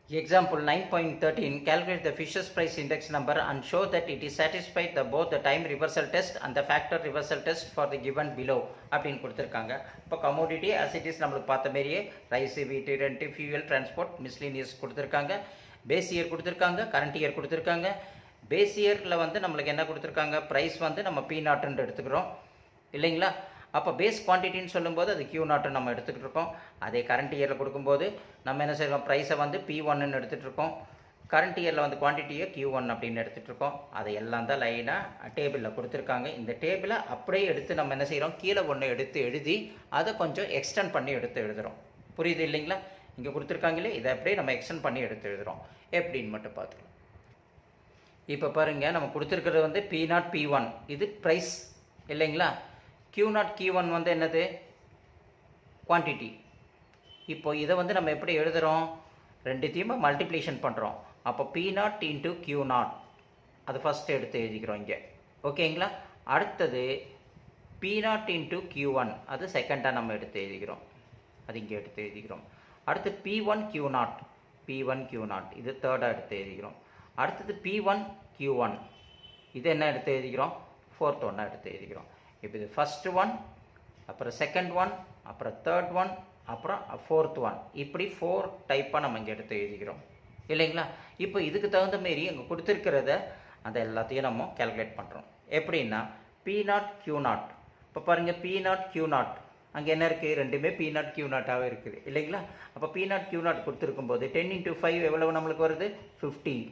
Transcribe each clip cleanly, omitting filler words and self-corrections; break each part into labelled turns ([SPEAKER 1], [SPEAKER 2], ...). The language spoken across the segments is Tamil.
[SPEAKER 1] Example 9.13, calculate the Fisher's price index number and show that it is satisfied both the time reversal test and the factor reversal test for the given below அப்படின்னு கொடுத்துருக்காங்க. இப்போ commodity as it is நம்மளுக்கு பார்த்த மாதிரியே ரைஸ், வீட்டு, ரெண்ட், ஃபியூயல், டிரான்ஸ்போர்ட், மிஸ்லினியஸ் கொடுத்துருக்காங்க. பேஸ் இயர் கொடுத்துருக்காங்க, கரண்ட் இயர் கொடுத்துருக்காங்க. பேஸ் இயரில் வந்து நம்மளுக்கு என்ன கொடுத்துருக்காங்க, ப்ரைஸ் வந்து நம்ம பி நாட்டுன்னு எடுத்துக்கிறோம் இல்லைங்களா. அப்போ பேஸ் குவான்டிட்டின்னு சொல்லும்போது அது கியூ நாட்டுன்னு நம்ம எடுத்துக்கிட்டு இருக்கோம். அதே கரண்ட் இயரில் கொடுக்கும்போது நம்ம என்ன செய்கிறோம், ப்ரைஸை வந்து P1ன்னு எடுத்துகிட்டு இருக்கோம். கரண்ட் இயரில் வந்து குவான்டிட்டியை Q1 அப்படின்னு எடுத்துகிட்டு இருக்கோம். அதை எல்லாம் தான் லைனாக டேபிளில் கொடுத்துருக்காங்க. இந்த டேபிளை அப்படியே எடுத்து நம்ம என்ன செய்கிறோம், கீழே ஒன்று எடுத்து எழுதி அதை கொஞ்சம் எக்ஸ்டெண்ட் பண்ணி எடுத்து எழுதுகிறோம். புரியுது இல்லைங்களா. இங்கே கொடுத்துருக்காங்களே, இதை அப்படியே நம்ம எக்ஸ்டெண்ட் பண்ணி எடுத்து எழுதுகிறோம். எப்படின்னு மட்டும் பார்த்துக்கலாம். இப்போ பாருங்கள், நம்ம கொடுத்துருக்கிறது வந்து P0 P1 இது ப்ரைஸ் இல்லைங்களா. Q0 Q1 வந்து என்னது, குவான்டிட்டி. இப்போ இதை வந்து நம்ம எப்படி எழுதுகிறோம், ரெண்டுத்தையும் மல்டிப்ளிகேஷன் பண்ணுறோம். அப்போ P0 இன்ட்டு Q0 அது ஃபஸ்ட்டு எடுத்து எழுதிக்கிறோம் இங்கே. ஓகேங்களா. அடுத்தது P0 இன்ட்டு Q1 அது செகண்டாக நம்ம எடுத்து எழுதிக்கிறோம். அது இங்கே எடுத்து எழுதிக்கிறோம். அடுத்து P1 Q0 இது தேர்டாக எடுத்து எழுதிக்கிறோம். அடுத்தது P1 Q1 இது என்ன எடுத்து எழுதிக்கிறோம், ஃபோர்த் ஒன்னாக எடுத்து எழுதிக்கிறோம். இப்போ இது ஃபஸ்ட்டு ஒன், அப்புறம் செகண்ட் ஒன், அப்புறம் தேர்ட் ஒன், அப்புறம் ஃபோர்த் ஒன், இப்படி 4 டைப்பாக நம்ம இங்கே எடுத்து எழுதிக்கிறோம் இல்லைங்களா. இப்போ இதுக்கு தகுந்த மாரி இங்கே கொடுத்துருக்கிறத அந்த எல்லாத்தையும் நம்ம கேல்குலேட் பண்ணுறோம். எப்படின்னா P0 Q0. இப்போ பாருங்கள், P0 Q0 அங்கே என்ன இருக்குது, ரெண்டுமே P0 Q0ஆகவே இருக்குது இல்லைங்களா. அப்போ P0 Q0 கொடுத்துருக்கும்போது 10 × 5 எவ்வளவு நம்மளுக்கு வருது, 15.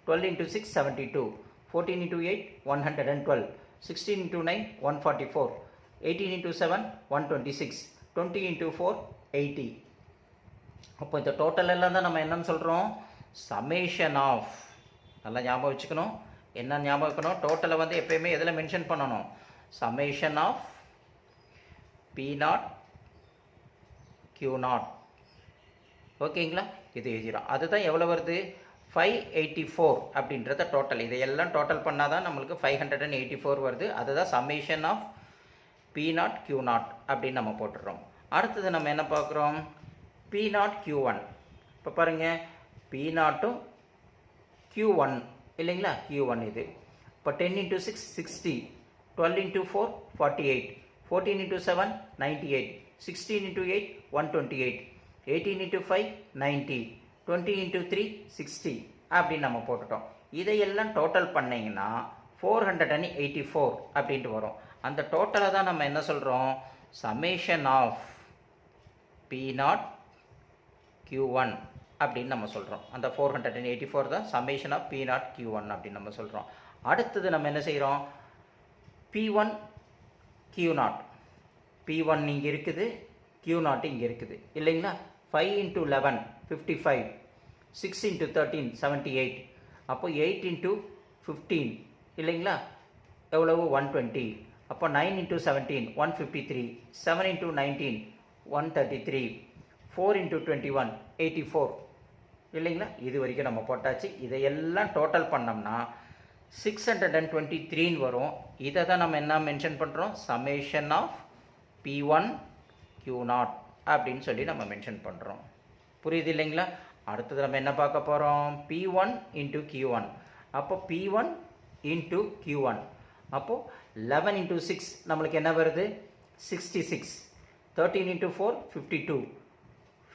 [SPEAKER 1] 12 × 6 72. 14 × 8 112. 16 × 9 144. 18 × 7 126. 20 × 4 80. அப்போ இந்த டோட்டல் எல்லாம் தான் நம்ம என்னன்னு சொல்கிறோம், சமேஷன் ஆஃப். நல்லா ஞாபகம் வச்சுக்கணும். என்ன ஞாபகம் வைக்கணும், டோட்டலை வந்து எப்பயுமே எதில் மென்ஷன் பண்ணணும், சமேஷன் ஆஃப் P0 Q0. ஓகேங்களா. இது எழுதிடும். அதுதான் எவ்வளோ வருது, 584 அப்படின்றத டோட்டல். இதையெல்லாம் டோட்டல் பண்ணால் தான் நம்மளுக்கு 584 வருது. அதுதான் சமேஷன் ஆஃப் P0 Q0 அப்படின்னு நம்ம போட்டுடுறோம். அடுத்தது நம்ம என்ன பார்க்குறோம், P0 Q1. இப்போ பாருங்கள், P0 Q1 இல்லைங்களா. Q1 இது இப்போ 10 × 6 60. 12 × 4 48. 14 × 7 98. 16 × 8 128. 18 × 5 90. 20 × 3 60 அப்படின்னு நம்ம போட்டுட்டோம். இதையெல்லாம் டோட்டல் பண்ணிங்கன்னா 484 அப்படின்ட்டு வரும். அந்த டோட்டலை தான் நம்ம என்ன சொல்கிறோம், சமேஷன் ஆஃப் P0 Q1 அப்படின்னு நம்ம சொல்கிறோம். அந்த 484 தான் சமேஷன் ஆஃப் P0 Q1 அப்படின்னு நம்ம சொல்கிறோம். அடுத்தது நம்ம என்ன செய்கிறோம், P1 Q0. P1 இங்கே இருக்குது, Q0 இங்கே இருக்குது இல்லைங்களா. 5 × 11 55. 6 × 13 78. அப்போ 8 × 15 இல்லைங்களா, எவ்வளவு 120. அப்போ 9 × 17 153. 7 × 19 133. 4 × 21 84 இல்லைங்களா. இது வரைக்கும் நம்ம போட்டாச்சு. இதையெல்லாம் டோட்டல் பண்ணோம்னா 623 வரும். இதை தான் நம்ம என்ன மென்ஷன் பண்ணுறோம், சமேஷன் ஆஃப் P1 Q0 அப்படின்னு சொல்லி நம்ம மென்ஷன் பண்ணுறோம். புரியுது இல்லைங்களா. அடுத்தது நம்ம என்ன பார்க்க போகிறோம், P1 × Q1. அப்போ P1 × Q1 அப்போது 11 × 6 நம்மளுக்கு என்ன வருது, 66. 13 × 4 52.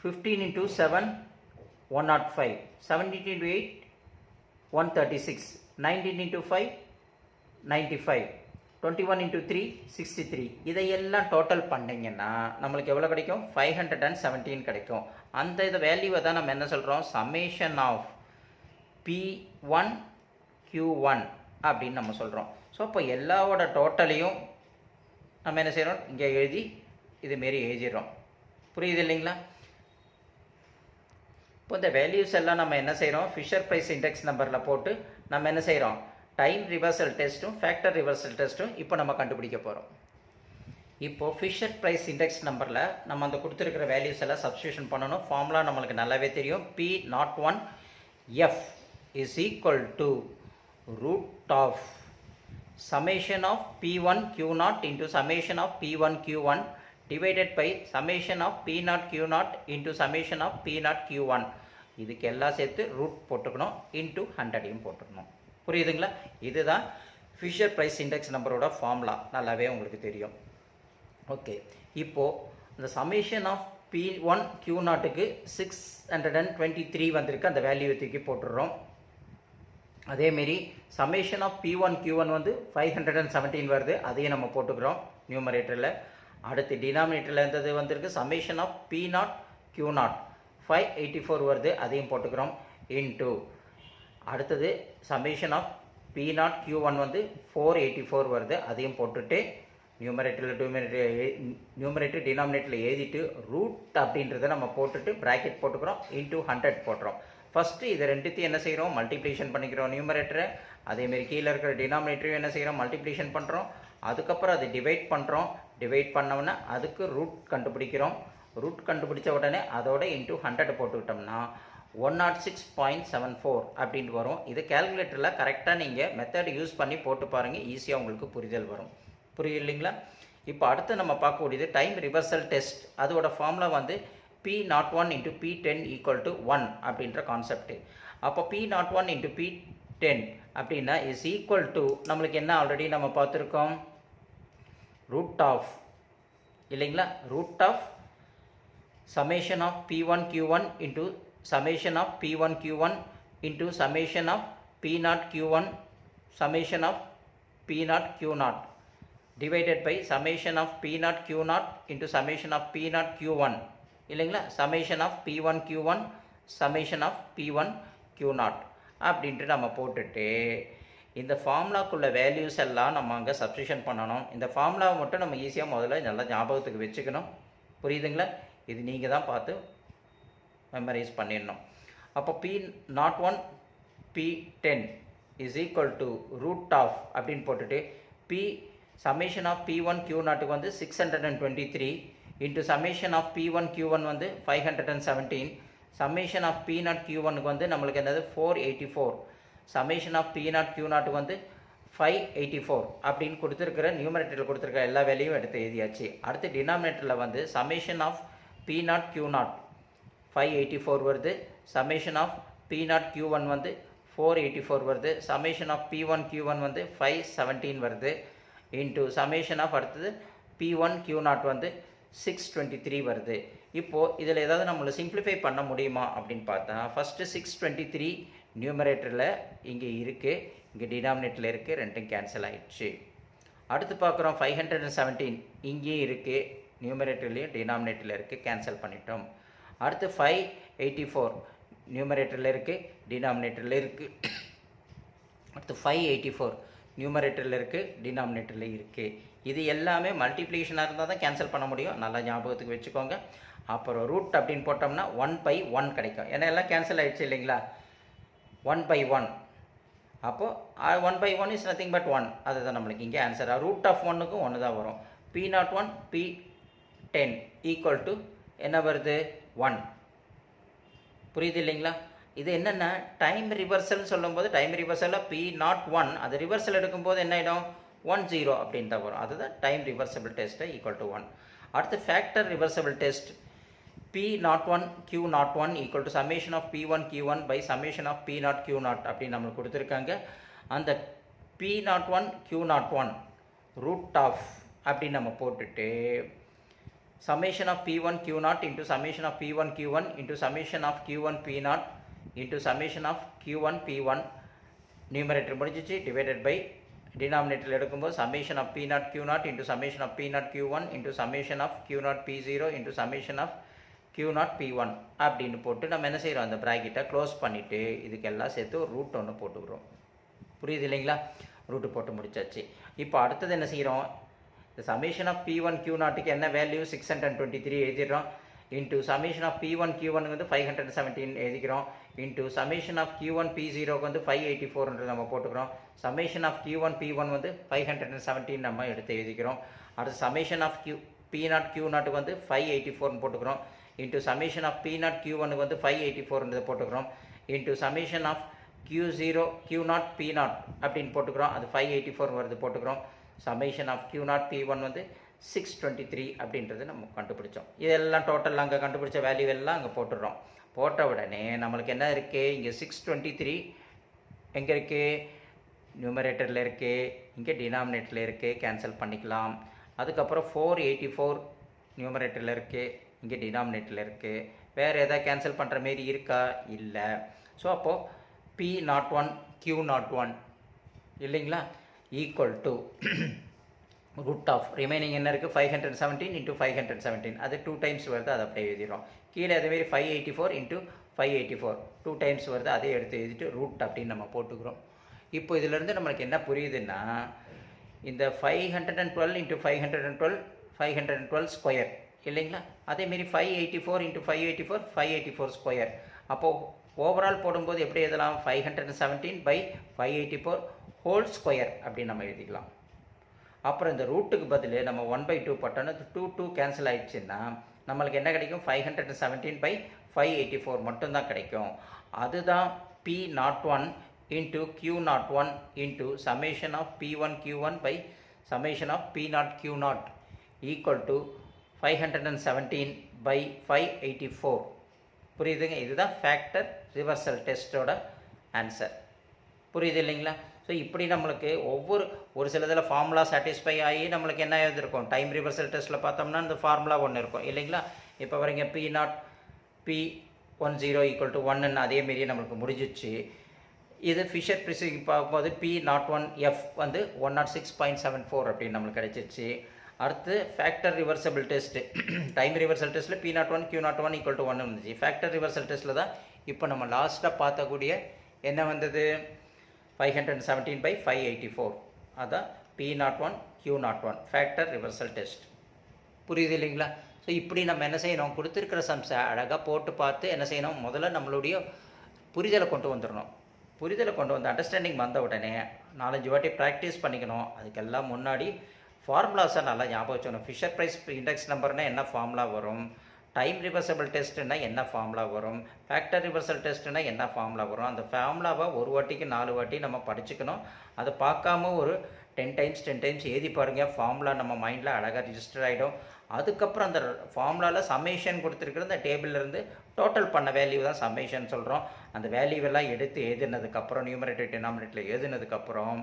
[SPEAKER 1] 15 × 7 105. 17 × 8 136. 19 × 5 95. 21 × 3 63. இதையெல்லாம் டோட்டல் பண்ணிங்கன்னா நம்மளுக்கு எவ்வளோ கிடைக்கும், 517 கிடைக்கும். அந்த இதை வேல்யூவை தான் நம்ம என்ன சொல்கிறோம், சமேஷன் ஆஃப் P1 Q1 அப்படின்னு நம்ம சொல்கிறோம். ஸோ இப்போ எல்லாவோட டோட்டலையும் நம்ம என்ன செய்கிறோம், இங்கே எழுதி இதுமாரி எழுதிடுறோம். புரியுது இல்லைங்களா. இப்போ இந்த வேல்யூஸ் எல்லாம் நம்ம என்ன செய்கிறோம், ஃபிஷர் ப்ரைஸ் இண்டெக்ஸ் நம்பரில் போட்டு நம்ம என்ன செய்கிறோம், டைம் ரிவர்சல் டெஸ்ட்டும் ஃபேக்டர் ரிவர்சல் டெஸ்ட்டும் இப்போ நம்ம கண்டுபிடிக்க போகிறோம். இப்போது ஃபிஷர் ப்ரைஸ் இண்டெக்ஸ் நம்பரில் நம்ம அந்த கொடுத்துருக்கிற வேல்யூஸ் எல்லாம் சப்ஸ்டியூஷன் பண்ணணும். ஃபார்முலா நம்மளுக்கு நல்லாவே தெரியும். P01 F is equal to root of summation of P1 Q0 into summation of P1 Q1 divided by summation of P0 Q0 into summation of P0 Q1. இதுக்கு எல்லாம் சேர்த்து ரூட் போட்டுக்கணும், இன்ட்டு 100 போட்டுக்கணும். புரியுதுங்களா? இதுதான் ஃபிஷர் ப்ரைஸ் இண்டெக்ஸ் நம்பரோட ஃபார்முலா, நல்லாவே உங்களுக்கு தெரியும். ஓகே, இப்போது இந்த சமேஷன் ஆஃப் P1 Q0க்கு 623 வந்திருக்கு, அந்த வேல்யூவை தூக்கி போட்டுடுறோம். அதேமாரி சமேஷன் ஆஃப் P1 Q1 வந்து 517 வருது, அதையும் நம்ம போட்டுக்கிறோம் நியூமரேட்டரில். அடுத்து டினாமினேட்டரில் இருந்தது வந்திருக்கு சமேஷன் ஆஃப் P0 Q0 584 வருது, அதையும் போட்டுக்கிறோம். இன்ட்டு அடுத்தது சமேஷன் ஆஃப் P0 Q1 வந்து 484 வருது, அதையும் போட்டுட்டு நியூமரேட்டர் டினாமினேட்டரில் எழுதிட்டு ரூட் அப்படின்றத நம்ம போட்டுட்டு ப்ராக்கெட் போட்டுக்கிறோம், இன்ட்டு 100 போட்டுறோம். ஃபஸ்ட்டு இதை ரெண்டுத்தையும் என்ன செய்கிறோம், மல்டிப்ளிகேஷன் பண்ணிக்கிறோம் நியூமரேட்டரை. அதேமாரி கீழே இருக்கிற டினாமினேட்டரையும் என்ன செய்கிறோம், மல்டிப்ளிகேஷன் பண்ணுறோம். அதுக்கப்புறம் அதை டிவைட் பண்ணுறோம். டிவைட் பண்ணோம்னா அதுக்கு ரூட் கண்டுபிடிக்கிறோம். ரூட் கண்டுபிடிச்ச உடனே அதோட இன்ட்டு 100 போட்டுக்கிட்டோம்னா 106.74 அப்படின்ட்டு வரும். இது கேல்குலேட்டரில் கரெக்டாக நீங்கள் மெத்தட் யூஸ் பண்ணி போட்டு பாருங்கள், ஈஸியாக உங்களுக்கு புரிதல் வரும். புரியலைங்களா? இப்போ அடுத்து நம்ம பார்க்கக்கூடியது டைம் ரிவர்சல் டெஸ்ட். அதோட ஃபார்முலா வந்து P01 × P10 = 1 அப்படின்ற கான்செப்ட். அப்போ P01 × P10 அப்படின்னா இஸ் ஈக்குவல் டு நம்மளுக்கு என்ன ஆல்ரெடி நம்ம பார்த்துருக்கோம், ரூட் ஆஃப் இல்லைங்களா, root of summation of P1 Q1 into summation of P1 Q1 into summation of P0 Q1 summation of P0 Q0 divided by summation of P0 Q0 into summation of P0 Q1 இல்லைங்களா, summation of P1 Q1 summation of P1 Q0 அப்படின்ட்டு நம்ம போட்டுட்டு இந்த ஃபார்முலாக்குள்ள வேல்யூஸ் எல்லாம் நம்ம அங்கே சப்ஸ்டியூஷன் பண்ணணும். இந்த ஃபார்முலாவை மட்டும் நம்ம ஈஸியாக முதல்ல நல்லா ஞாபகத்துக்கு வச்சுக்கணும். புரியுதுங்களா? இது நீங்கள் தான் பார்த்து மெமரைஸ் பண்ணிடணும். அப்போ P01 P10 is equal to root of அப்படின்னு போட்டுட்டு P summation of P1 Q0 வந்து 623 into summation of P1 Q1 வந்து 517, summation of P0 Q1 வந்து நம்மளுக்கு என்னது 484, summation of P0 Q0 வந்து 584 அப்படின்னு கொடுத்துருக்கிற நியூமரேட்டரில் கொடுத்துருக்கிற எல்லா வேலையும் எடுத்து எழுதியாச்சு. அடுத்து டினாமினேட்டரில் வந்து summation of P0 Q0 584 வருது, summation of P0 Q1 வந்து 484 வருது, summation of P1 Q1 வந்து 517 வருது, இன்ட்டு சமேஷன் ஆஃப் அடுத்தது P1 Q0 வந்து 623 வருது. இப்போது இதில் ஏதாவது நம்மளை சிம்பிளிஃபை பண்ண முடியுமா அப்படின்னு பார்த்தா ஃபஸ்ட்டு 623 நியூமரேட்டரில் இங்கே இருக்குது, இங்கே டினாமினேட்டரில் இருக்குது, ரெண்டும் கேன்சல் ஆகிடுச்சு. அடுத்து பார்க்குறோம் 517 இங்கேயும் இருக்குது, நியூமரேட்டர்லேயும் டினாமினேட்டரில் இருக்குது, கேன்சல் பண்ணிட்டோம். அடுத்து 584 நியூமரேட்டரில் இருக்குது, டினாமினேட்டரில் இருக்குது. அடுத்து 584 நியூமரேட்டரில் இருக்குது, டினாமினேட்டரில் இருக்குது. இது எல்லாமே மல்டிப்ளிகேஷனாக இருந்தால் தான் கேன்சல் பண்ண முடியும், நல்லா ஞாபகத்துக்கு வச்சுக்கோங்க. அப்புறம் ரூட் அப்படின்னு போட்டோம்னா 1/1 கிடைக்கும், ஏன்னா எல்லாம் கேன்சல் ஆகிடுச்சு இல்லைங்களா, 1/1. அப்போது 1/1 இஸ் நத்திங் பட் 1, அதுதான் நம்மளுக்கு இங்கே ஆன்சர். ரூட் ஆஃப் 1க்கும் 1 தான் வரும். P01 P10 ஈக்குவல் டு என்ன வருது, 1. புரியுது இல்லைங்களா? இது என்னென்ன டைம் ரிவர்சல் சொல்லும்போது டைம் ரிவர்சலில் P01 அது ரிவர்சல் எடுக்கும்போது என்ன ஆகிடும், 10 அப்படின்னு தான் வரும். அதுதான் time reversible test equal to 1. அடுத்து factor reversible test P01 Q01 equal to summation of P1 Q1 by summation of P0 Q0 அப்படின்னு நம்மளுக்கு கொடுத்துருக்காங்க. அந்த P01 Q01 ரூட் ஆஃப் அப்படின்னு நம்ம போட்டுட்டு summation of P1 Q0 into summation of P1 Q1 into summation of Q1 P0 into summation of Q1 P1 numerator முடிஞ்சிச்சு, divided by denominator எடுக்கும்போது summation of P0 Q0 into summation of P0 Q1 into summation of Q0 P0 into summation of Q0 P1 அப்படின்னு போட்டு நம்ம என்ன செய்கிறோம், அந்த ப்ராக்கெட்டை க்ளோஸ் பண்ணிவிட்டு இதுக்கெல்லாம் சேர்த்து ஒரு ரூட் ஒன்று போட்டுக்கிறோம். புரியுது இல்லைங்களா? ரூட்டு போட்டு முடிச்சாச்சு. இப்போ அடுத்தது என்ன செய்கிறோம், the summation of P1 Q0க்கு என்ன வேல்யூ 623 எழுதிடுறோம், into summation of P1 Q1 வந்து 517 எழுதிக்கிறோம், இன்ட்டு summation of Q1 P0க்கு வந்து 584 நம்ம போட்டுக்கிறோம், summation of Q1 P1 வந்து 517 நம்ம எடுத்து எழுதிக்கிறோம். அடுத்து summation of P0 Q0க்கு வந்து 584 போட்டுக்கிறோம், இன்ட்டு summation of P0 Q1க்கு வந்து 584 போட்டுக்கிறோம், into summation of Q0 P0 அப்படின்னு போட்டுக்கிறோம், அது 584 வருது போட்டுக்கிறோம். summation of Q0 P1 வந்து 623 அப்படின்றது நம்ம கண்டுபிடிச்சோம். இதெல்லாம் டோட்டல் அங்கே கண்டுபிடிச்ச வேல்யூ எல்லாம் அங்கே போட்டுடுறோம். போட்ட உடனே நம்மளுக்கு என்ன இருக்குது, இங்கே 623 எங்கே இருக்குது, நியூமரேட்டரில் இருக்குது, இங்கே டினாமினேட்டரில் இருக்குது, கேன்சல் பண்ணிக்கலாம். அதுக்கப்புறம் 484 நியூமரேட்டரில் இருக்குது, இங்கே டினாமினேட்டரில் இருக்குது. வேறு எதாவது கேன்சல் பண்ணுற மாரி இருக்கா, இல்லை. ஸோ அப்போது P01 Q01 இல்லைங்களா equal to root of remaining என்ன இருக்குது 517 இன்ட்டு 517 அது 2 டைம்ஸ் வருது, அதை அப்படியே எழுதிடும். கீழே அதேமாரி 584 இன்ட்டு 584 2 டைம்ஸ் வருது, அதே எடுத்து எழுதிட்டு ரூட் அப்படின்னு நம்ம போட்டுக்கிறோம். இப்போ இதிலேருந்து நம்மளுக்கு என்ன புரியுதுன்னா, இந்த 512 இன்ட்டு 512 512 ஸ்கொயர் இல்லைங்களா, அதேமாரி 584 இன்ட்டு 584 584 ஸ்கொயர். அப்போது ஓவரால் போடும்போது எப்படி எழுதலாம், 517/584 ஹோல் ஸ்கொயர் அப்படின்னு நம்ம எழுதிக்கலாம். அப்புறம் இந்த ரூட்டுக்கு பதில் நம்ம 1/2 போட்டோன்னா 2 கேன்சல் ஆகிடுச்சுன்னா நம்மளுக்கு என்ன கிடைக்கும், 517/584 மட்டும்தான் கிடைக்கும். அதுதான் P01 into Q01 into summation of P1 Q1 by summation of P0 Q0 equal to 517/584. புரியுதுங்க, இதுதான் ஃபேக்டர் ரிவர்சல் டெஸ்ட்டோட ஆன்சர். புரியுது இல்லைங்களா. ஸோ இப்படி நம்மளுக்கு ஒரு சில இதில் ஃபார்முலா சாட்டிஸ்ஃபை ஆகி நம்மளுக்கு என்ன எழுதிருக்கும், டைம் ரிவர்சல் டெஸ்ட்டில் பார்த்தோம்னா இந்த ஃபார்முலா ஒன்று இருக்கும் இல்லைங்களா. இப்போ வரீங்க P0 P10 ஈக்குவல் டு 1ன்னு அதேமாரியே நம்மளுக்கு முடிஞ்சிச்சு. இது ஃபிஷர் ப்ரிசிங் பார்க்கும்போது P01F வந்து 106.74 அப்படின்னு நம்மளுக்கு கிடைச்சிச்சு. அடுத்து factor reversible test, time reversal டெஸ்ட்டில் P01 Q01 ஈக்குவல் டு 1 வந்துச்சு. ஃபேக்டர் ரிவர்சல் டெஸ்ட்டில் தான் இப்போ நம்ம லாஸ்ட்டாக பார்த்தக்கூடிய என்ன வந்தது, 517/584 அதான் P01 Q01 factor reversal test. புரியுது இல்லைங்களா. ஸோ இப்படி நம்ம என்ன செய்யணும், கொடுத்துருக்கிற சம்ஸை அழகாக போட்டு பார்த்து என்ன செய்யணும், முதல்ல நம்மளுடைய புரிதலை கொண்டு வந்துடணும். புரிதலை கொண்டு வந்து அண்டர்ஸ்டாண்டிங் வந்த உடனே 4-5 வாட்டி ப்ராக்டிஸ் பண்ணிக்கணும். அதுக்கெல்லாம் முன்னாடி ஃபார்முலாஸை நல்லா ஞாபகம் வச்சுக்கணும். ஃபிஷர் ப்ரைஸ் இண்டெக்ஸ் நம்பர்னால் என்ன ஃபார்முலா வரும், டைம் ரிவர்சபிள் டெஸ்ட்டுன்னா என்ன ஃபார்முலா வரும், ஃபேக்டர் ரிவர்சல் டெஸ்ட்டுன்னா என்ன ஃபார்முலா வரும். அந்த ஃபார்முலாவை ஒரு வாட்டிக்கு 4 வாட்டி நம்ம படிச்சுக்கணும். அதை பார்க்காம ஒரு 10 டைம்ஸ் எழுதி பாருங்கள். ஃபார்முலா நம்ம மைண்டில் அழகாக ரிஜிஸ்டர் ஆகிடும். அதுக்கப்புறம் அந்த ஃபார்முலாவில் சம்மேஷன் கொடுத்துருக்குற அந்த டேபிள்லேருந்து டோட்டல் பண்ண வேல்யூ தான் சம்மேஷன் சொல்கிறோம். அந்த வேல்யூவெல்லாம் எடுத்து எழுதினதுக்கப்புறம் நியூமரேட்டர் டினாமினேட்டரில் எழுதினதுக்கப்புறம்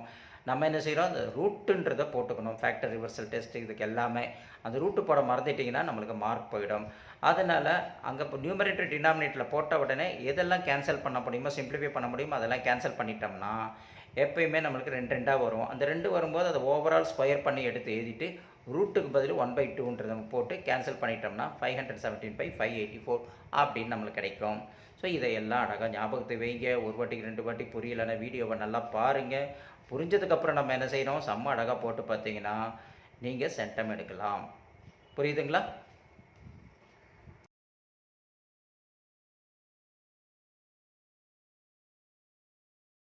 [SPEAKER 1] நம்ம என்ன செய்கிறோம், அந்த ரூட்டுன்றதை போட்டுக்கணும். ஃபேக்டர் ரிவர்சல் டெஸ்ட் இதுக்கு எல்லாமே அந்த ரூட்டு போட மறந்துட்டிங்கன்னா நம்மளுக்கு மார்க் போயிடும். அதனால் அங்கே இப்போ நியூமரேட்டர் டினாமினேட்டரில் போட்ட உடனே எதெல்லாம் கேன்சல் பண்ண முடியுமோ, சிம்பிளிஃபை பண்ண முடியுமோ அதெல்லாம் கேன்சல் பண்ணிட்டோம்னா எப்பயுமே நம்மளுக்கு 2 வரும். அந்த 2 வரும்போது அதை ஓவரால் ஸ்கொயர் பண்ணி எடுத்து எழுதிட்டு ரூட்டுக்கு பதில் 1/2ன்றதை போட்டு கேன்சல் பண்ணிட்டோம்னா 517/584 அப்படின்னு நம்மளுக்கு கிடைக்கும். ஸோ இதையெல்லாம் அழகாக ஞாபகத்தை வைங்க. ஒரு வாட்டிக்கு 2 வாட்டி புரியலைன்னா வீடியோவை நல்லா பாருங்கள். புரிஞ்சதுக்கப்புறம் நம்ம என்ன செய்யணும், செம்ம அழகாக போட்டு பார்த்தீங்கன்னா நீங்கள் சென்டம் எடுக்கலாம். புரியுதுங்களா.